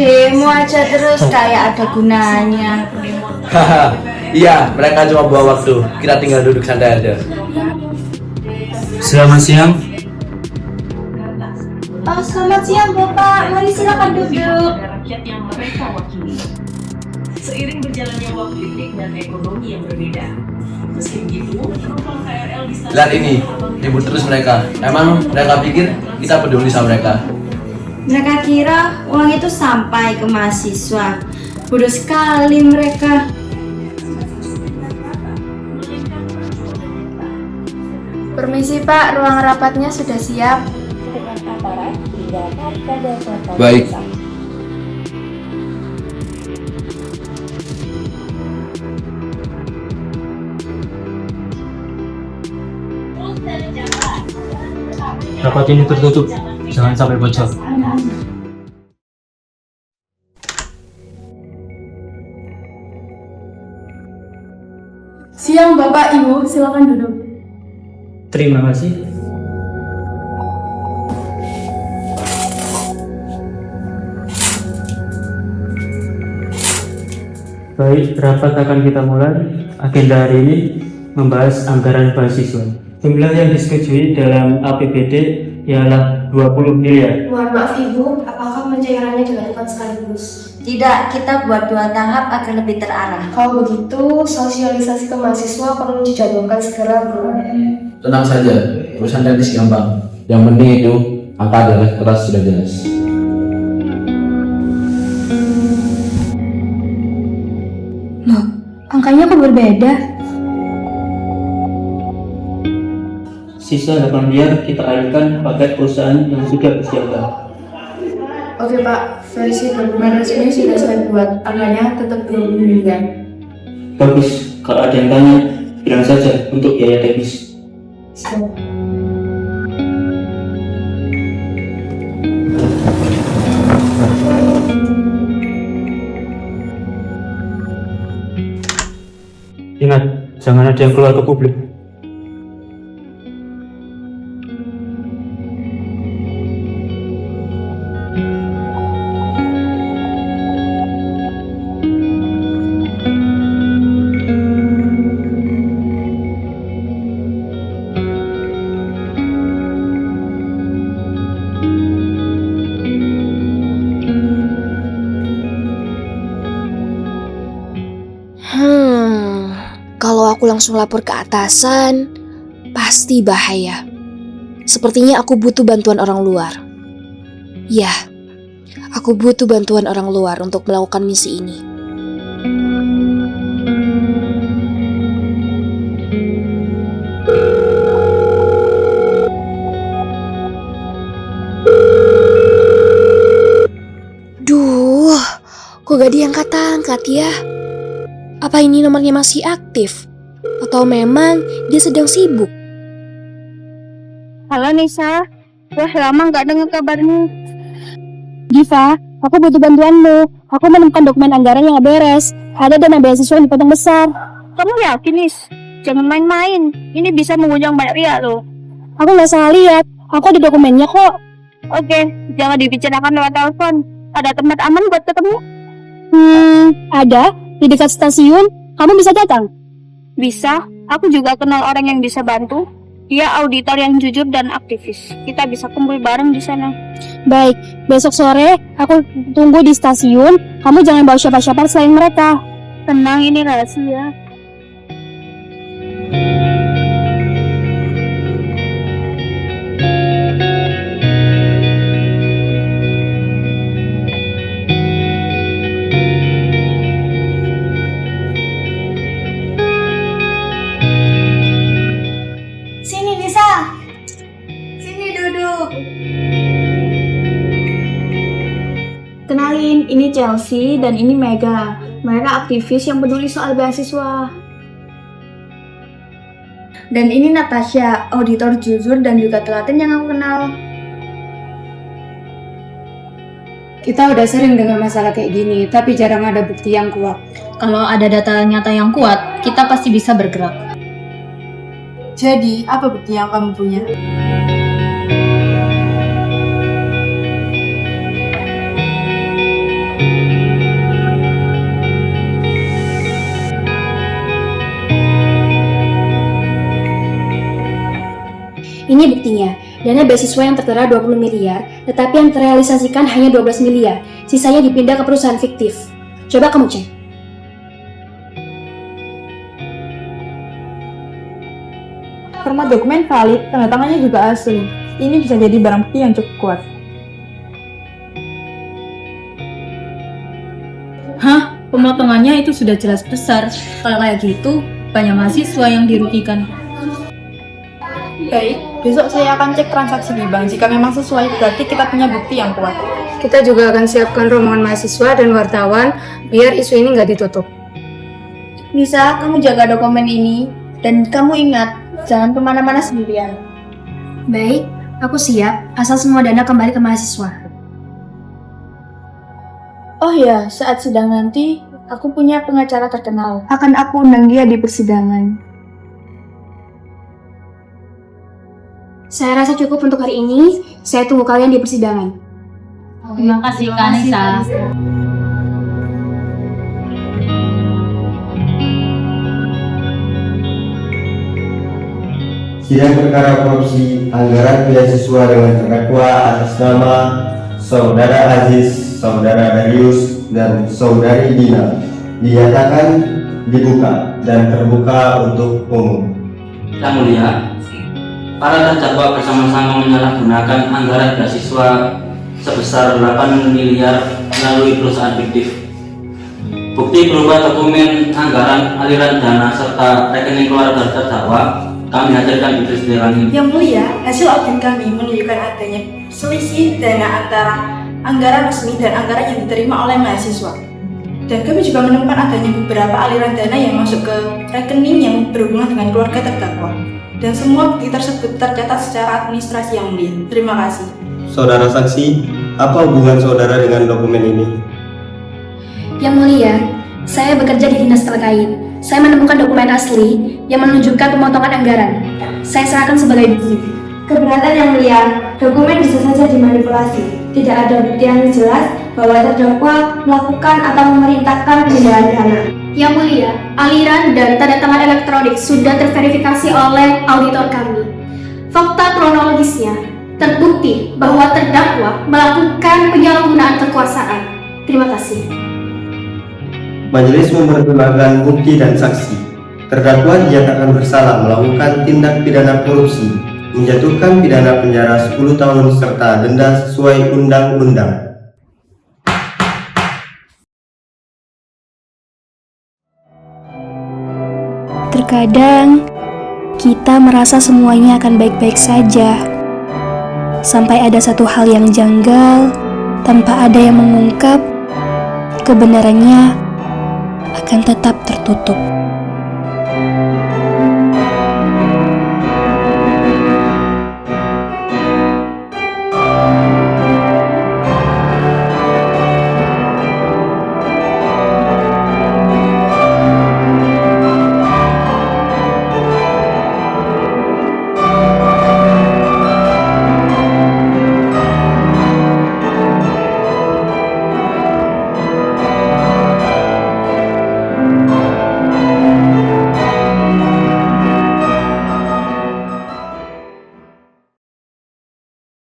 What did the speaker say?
Demo aja terus kayak ada gunanya. Haha, iya, mereka cuma bawa waktu. Kita tinggal duduk santai aja. Selamat siang. Oh, selamat siang Bapak, mari silakan duduk. Rakyat yang mereka wakili. Seiring berjalannya waktu politik dan ekonomi yang berbeda. Meski begitu, penumpang KRL di stasiun Lihat ini, ribut terus mereka. Emang mereka pikir kita peduli sama mereka? Mereka kira uang itu sampai ke mahasiswa. Bodoh sekali mereka. Permisi Pak, ruang rapatnya sudah siap. Baik. Rapat ini tertutup. Jangan sampai bocor. Siang Bapak, Ibu, silakan duduk. Terima kasih. Baik, rapat akan kita mulai. Agenda hari ini membahas anggaran mahasiswa. Jumlah yang disetujui dalam APBD ialah 20 miliar. Mohon maaf Ibu, apakah pencairannya dilakukan sekaligus? Tidak, kita buat 2 tahap agar lebih terarah. Kalau begitu, sosialisasi ke mahasiswa perlu dijadwalkan segera, Bu. Tenang saja, urusan teknis gampang. Yang penting itu, angka adalah keras sudah jelas. Loh, angkanya kok berbeda? Sisa 8 miliar kita alihkan pakai perusahaan yang sudah bersiaga. Oke Pak, versi dokumen resmi sudah saya buat. Angkanya tetap 20 miliar. Bagus, kalau ada yang tanya, bilang saja untuk biaya teknis. Siap. Ingat, jangan ada yang keluar ke publik. Kalau aku langsung lapor ke atasan, pasti bahaya. Sepertinya aku butuh bantuan orang luar. Ya, aku butuh bantuan orang luar untuk melakukan misi ini. Duh, kok gak diangkat-angkat ya? Apa ini nomornya masih aktif? Atau memang dia sedang sibuk? Halo Nisa, wah lama nggak dengar kabarmu. Diva, aku butuh bantuanmu. Aku menemukan dokumen anggaran yang nggak beres. Ada dana beasiswa yang dipotong besar. Kamu yakin Nis? Jangan main-main. Ini bisa mengundang banyak pihak loh. Aku nggak salah lihat. Aku ada dokumennya kok. Oke, jangan dibicarakan lewat telepon. Ada tempat aman buat ketemu? Ada. Di dekat stasiun, kamu bisa datang? Bisa, aku juga kenal orang yang bisa bantu. Dia auditor yang jujur dan aktivis. Kita bisa kumpul bareng di sana. Baik, besok sore aku tunggu di stasiun. Kamu jangan bawa siapa-siapa selain mereka. Tenang, ini rahasia. Sini Nisa, sini duduk. Kenalin, ini Chelsea dan ini Mega. Mereka aktivis yang peduli soal beasiswa. Dan ini Natasha, auditor jujur dan juga telaten yang aku kenal. Kita udah sering dengar masalah kayak gini, tapi jarang ada bukti yang kuat. Kalau ada data nyata yang kuat, kita pasti bisa bergerak. Jadi, apa bukti yang kamu punya? Ini buktinya, dana beasiswa yang tertera 20 miliar, tetapi yang terrealisasikan hanya 12 miliar, sisanya dipindah ke perusahaan fiktif. Coba kamu cek. Format dokumen valid, tanda tangannya juga asli. Ini bisa jadi barang bukti yang cukup kuat. Hah? Pemotongannya itu sudah jelas besar. Kalau kayak gitu, banyak mahasiswa yang dirugikan. Baik, besok saya akan cek transaksi di bank. Jika memang sesuai, berarti kita punya bukti yang kuat. Kita juga akan siapkan rombongan mahasiswa dan wartawan biar isu ini nggak ditutup. Nisa, kamu jaga dokumen ini, dan kamu ingat, jangan kemana-mana sendirian. Baik, aku siap, asal semua dana kembali ke mahasiswa. Oh ya, saat sidang nanti, aku punya pengacara terkenal. Akan aku undang dia di persidangan. Saya rasa cukup untuk hari ini. Saya tunggu kalian di persidangan. Terima kasih, Kak Nisa. Sidang perkara korupsi anggaran beasiswa dengan terdakwa atas nama Saudara Aziz, Saudara Darius, dan Saudari Dina dinyatakan dibuka dan terbuka untuk umum. Yang mulia, para terdakwa bersama-sama menyalahgunakan anggaran beasiswa sebesar 8 miliar melalui perusahaan fiktif. Bukti berupa dokumen anggaran, aliran dana, serta rekening keluarga terdakwa kami hadirkan di persidangan ini. Yang mulia, hasil audit kami menunjukkan adanya selisih dana antara anggaran resmi dan anggaran yang diterima oleh mahasiswa. Dan kami juga menemukan adanya beberapa aliran dana yang masuk ke rekening yang berhubungan dengan keluarga terdakwa. Dan semua bukti tersebut tercatat secara administrasi yang mulia. Terima kasih. Saudara saksi, apa hubungan saudara dengan dokumen ini? Yang mulia, saya bekerja di dinas terkait. Saya menemukan dokumen asli yang menunjukkan pemotongan anggaran. Saya serahkan sebagai bukti. Keberatan yang mulia, dokumen bisa saja dimanipulasi. Tidak ada bukti yang jelas bahwa terdakwa melakukan atau memerintahkan pemindahan dana. Yang mulia, aliran dan tanda tangan elektronik sudah terverifikasi oleh auditor kami. Fakta kronologisnya terbukti bahwa terdakwa melakukan penyalahgunaan kekuasaan. Terima kasih. Majelis mempertimbangkan bukti dan saksi. Terdakwa dinyatakan bersalah melakukan tindak pidana korupsi, menjatuhkan pidana penjara 10 tahun serta denda sesuai undang-undang. Terkadang kita merasa semuanya akan baik-baik saja, sampai ada satu hal yang janggal tanpa ada yang mengungkap, kebenarannya akan tetap tertutup.